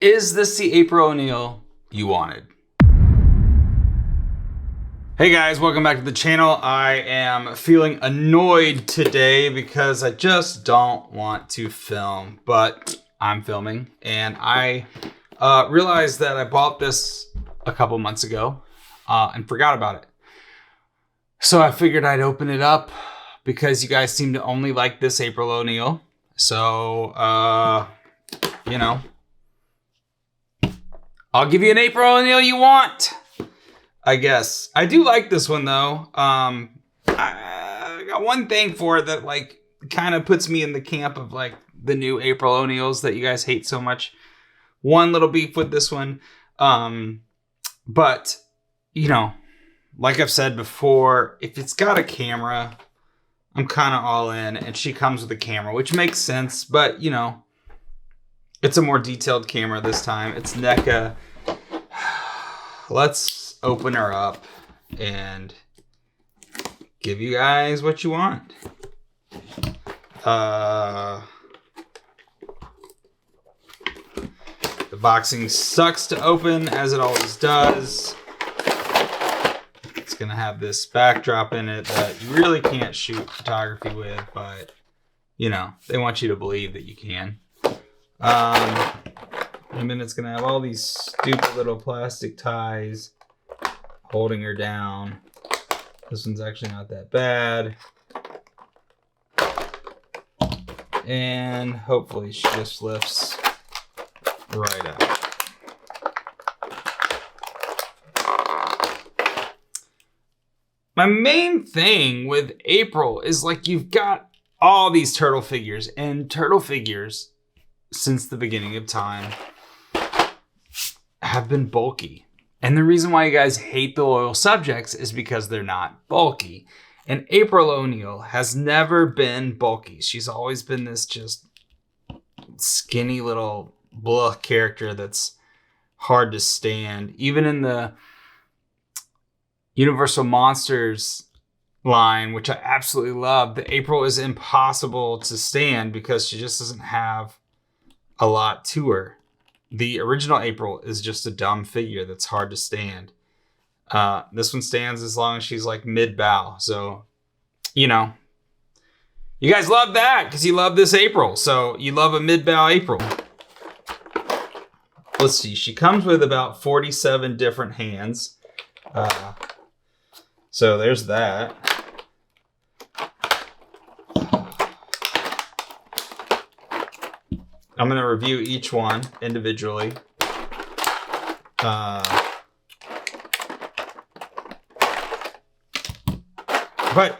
Is this the April Oneil you wanted? Hey guys, welcome back to the channel. I am feeling annoyed today because I just don't want to film, but I'm filming, and I realized that I bought this a couple months ago and forgot about it. So I figured I'd open it up because you guys seem to only like this April Oneil. So, you know, I'll give you an April Oneil you want, I guess. I do like this one though. I got one thing for it that like kind of puts me in the camp of like the new April Oneils that you guys hate so much. One little beef with this one. But, you know, like I've said before, if it's got a camera, I'm kind of all in, and she comes with a camera, which makes sense, but you know, it's a more detailed camera this time. It's NECA. Let's open her up and give you guys what you want. The boxing sucks to open, as it always does. It's gonna have this backdrop in it that you really can't shoot photography with, but you know, they want you to believe that you can. And then it's gonna have all these stupid little plastic ties holding her down. This one's actually not that bad. And hopefully she just lifts right up. My main thing with April is like you've got all these turtle figures, and turtle figures since the beginning of time have been bulky. And the reason why you guys hate the loyal subjects is because they're not bulky. And April Oneil has never been bulky. She's always been this just skinny little blah character that's hard to stand. Even in the Universal Monsters line, which I absolutely love, the April is impossible to stand because she just doesn't have a lot to her. The original April is just a dumb figure that's hard to stand. This one stands as long as she's like mid-bow. So, you know, you guys love that because you love this April. So you love a mid-bow April. Let's see. She comes with about 47 different hands. So there's that. I'm going to review each one individually. But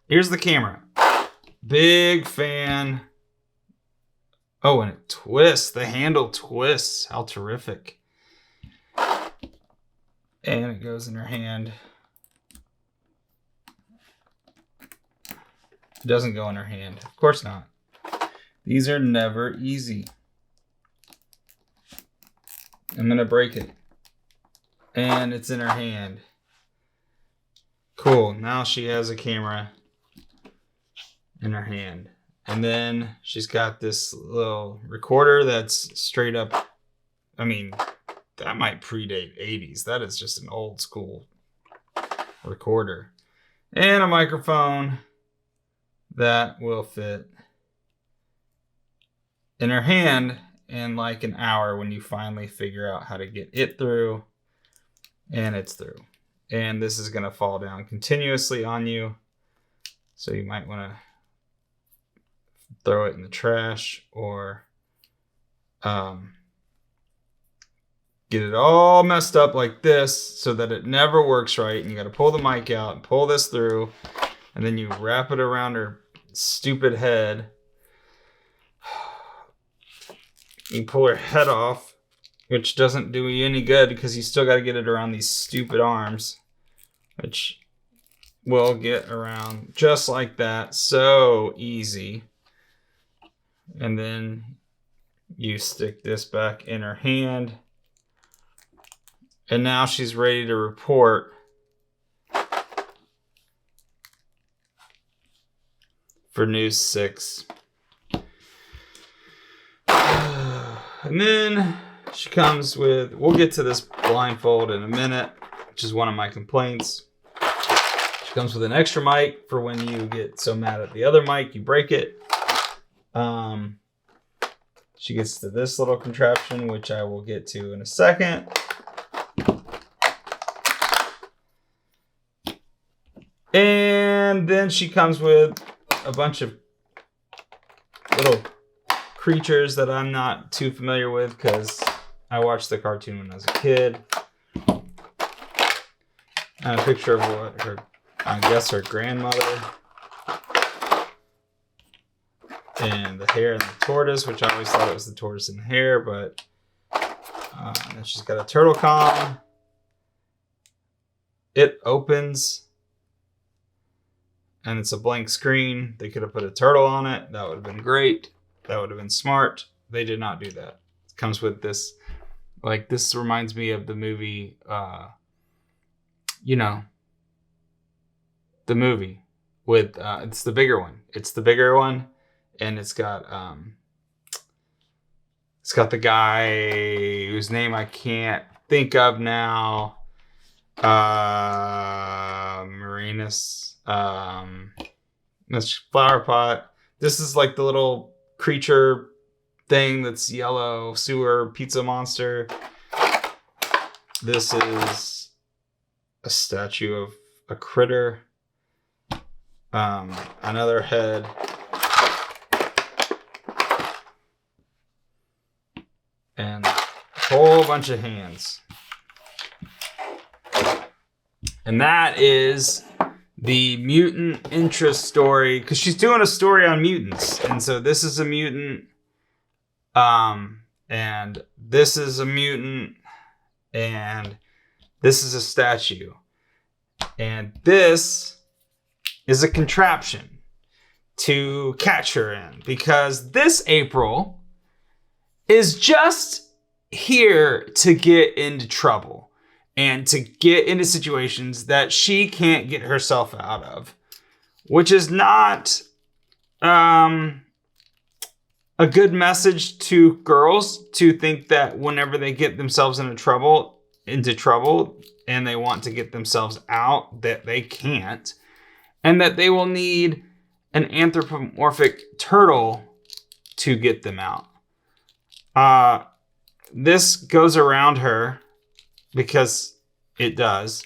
here's the camera. Big fan. Oh, and it twists. The handle twists. How terrific. And it goes in her hand. It doesn't go in her hand. Of course not. These are never easy. I'm going to break it. And it's in her hand. Cool. Now she has a camera in her hand. And then she's got this little recorder that's straight up. I mean, that might predate 80s. That is just an old school recorder. And a microphone that will fit in her hand in like an hour when you finally figure out how to get it through. And it's through. And this is going to fall down continuously on you. So you might want to throw it in the trash or get it all messed up like this so that it never works right. And you got to pull the mic out and pull this through. And then you wrap it around her stupid head. You pull her head off, which doesn't do you any good because you still got to get it around these stupid arms, which will get around just like that. So easy. And then you stick this back in her hand. And now she's ready to report for News 6. And then She comes with, we'll get to this blindfold in a minute, which is one of my complaints. She comes with an extra mic for when you get so mad at the other mic, you break it. She gets to this little contraption, which I will get to in a second. And then she comes with a bunch of little creatures that I'm not too familiar with because I watched the cartoon when I was a kid. And a picture of what her, I guess her grandmother. And the hare and the tortoise, which I always thought it was the tortoise and the hare, but and then she's got a turtle con. It opens. And it's a blank screen. They could have put a turtle on it. That would have been great. That would have been smart. They did not do that. It comes with this, like, this reminds me of the movie, you know, the movie with, it's the bigger one. It's the bigger one. And it's got the guy whose name I can't think of now. Marinus. This flower pot. This is like the little creature thing that's yellow, sewer pizza monster. This is a statue of a critter. Another head. And a whole bunch of hands. And that is the Mutant Interest Story, because she's doing a story on mutants. And so this is a mutant, and this is a mutant, and this is a statue. And this is a contraption to catch her in, because this April is just here to get into trouble and to get into situations that she can't get herself out of, which is not a good message to girls, to think that whenever they get themselves into trouble and they want to get themselves out, that they can't, and that they will need an anthropomorphic turtle to get them out. This goes around her because it does.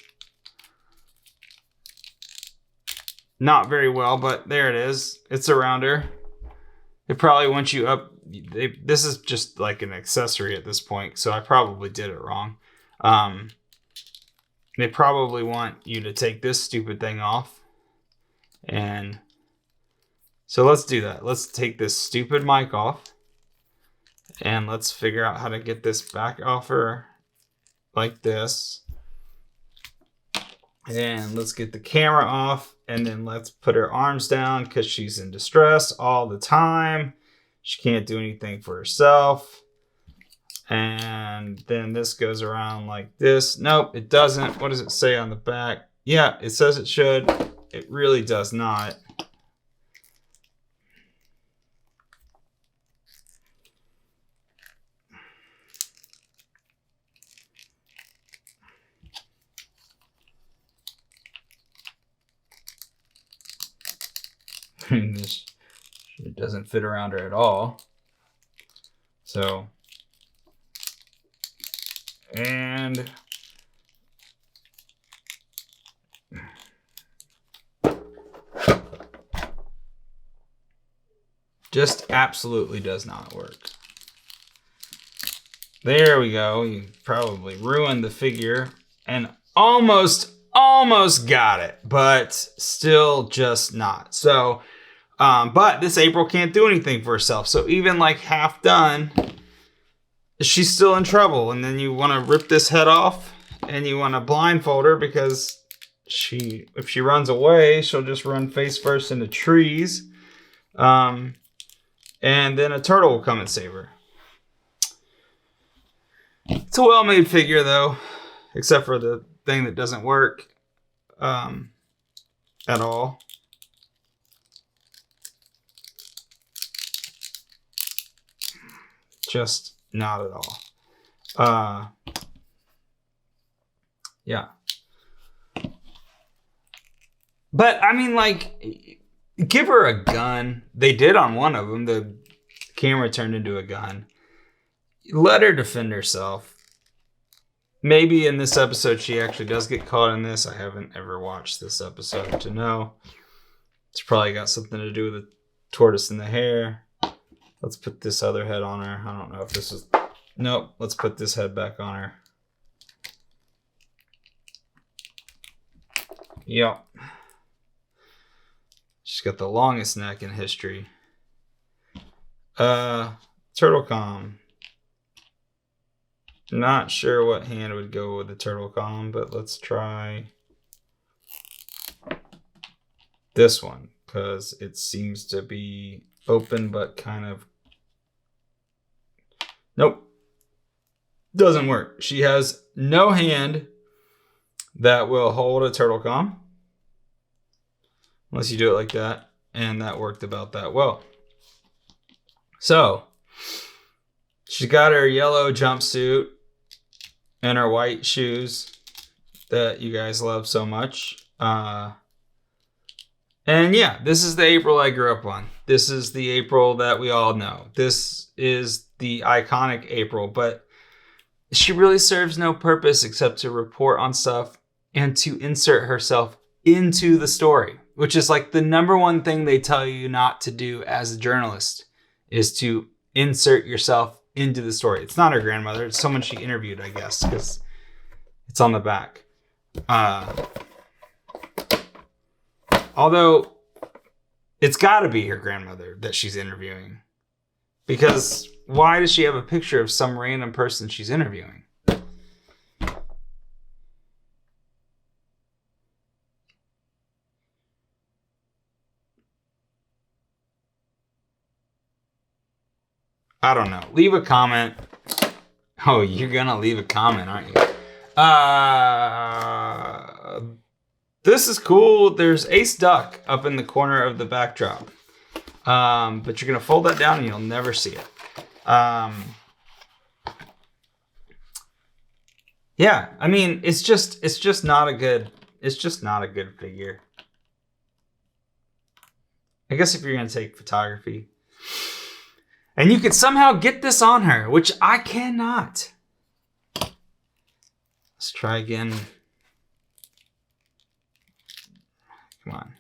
Not very well, but there it is. It's around her. It probably wants you up. This is just like an accessory at this point, so I probably did it wrong. They probably want you to take this stupid thing off. And so let's do that. Let's take this stupid mic off. And let's figure out how to get this back off her like this. And let's get the camera off. And then let's put her arms down because she's in distress all the time. She can't do anything for herself. And then this goes around like this. Nope, it doesn't. What does it say on the back? Yeah, it says it should. It really does not. It doesn't fit around her at all. So, and just absolutely does not work. There we go. You probably ruined the figure and almost got it, but still just not. So, but this April can't do anything for herself. So even like half done, she's still in trouble. And then you want to rip this head off and you want to blindfold her because if she runs away, she'll just run face first into trees. And then a turtle will come and save her. It's a well-made figure though, except for the thing that doesn't work at all. Just not at all. Yeah. But, I mean, like, give her a gun. They did on one of them. The camera turned into a gun. Let her defend herself. Maybe in this episode she actually does get caught in this. I haven't ever watched this episode to know. It's probably got something to do with the tortoise and the hare. Let's put this other head on her. I don't know if this is... Nope. Let's put this head back on her. Yep. She's got the longest neck in history. Turtle com. Not sure what hand would go with the turtle com, but let's try this one because it seems to be open but kind of... Nope. Doesn't work. She has no hand that will hold a turtle com. Unless you do it like that. And that worked about that well. So, she's got her yellow jumpsuit and her white shoes that you guys love so much. And yeah, this is the April I grew up on. This is the April that we all know. This is the iconic April, but she really serves no purpose except to report on stuff and to insert herself into the story, which is like the number one thing they tell you not to do as a journalist is to insert yourself into the story. It's not her grandmother. It's someone she interviewed, I guess, because it's on the back. Although it's got to be her grandmother that she's interviewing, because why does she have a picture of some random person she's interviewing? I don't know. Leave a comment. Oh, you're gonna leave a comment, aren't you? This is cool. There's Ace Duck up in the corner of the backdrop. But you're gonna fold that down and you'll never see it. Yeah, I mean, it's just not a good figure. I guess if you're gonna take photography. And you could somehow get this on her, which I cannot. Let's try again. Come on.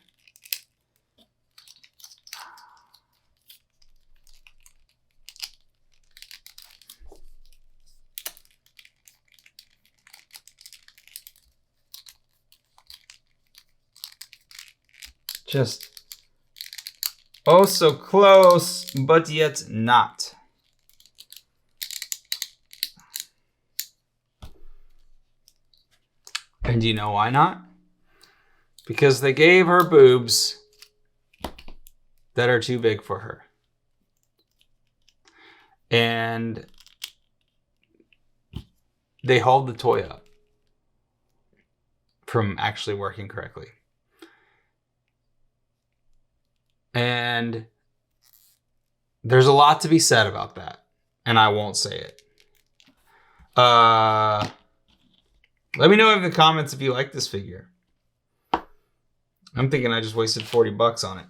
Just... oh, so close, but yet not. And do you know why not? Because they gave her boobs that are too big for her. And they hold the toy up from actually working correctly. And there's a lot to be said about that. And I won't say it. Let me know in the comments if you like this figure. I'm thinking I just wasted $40 on it.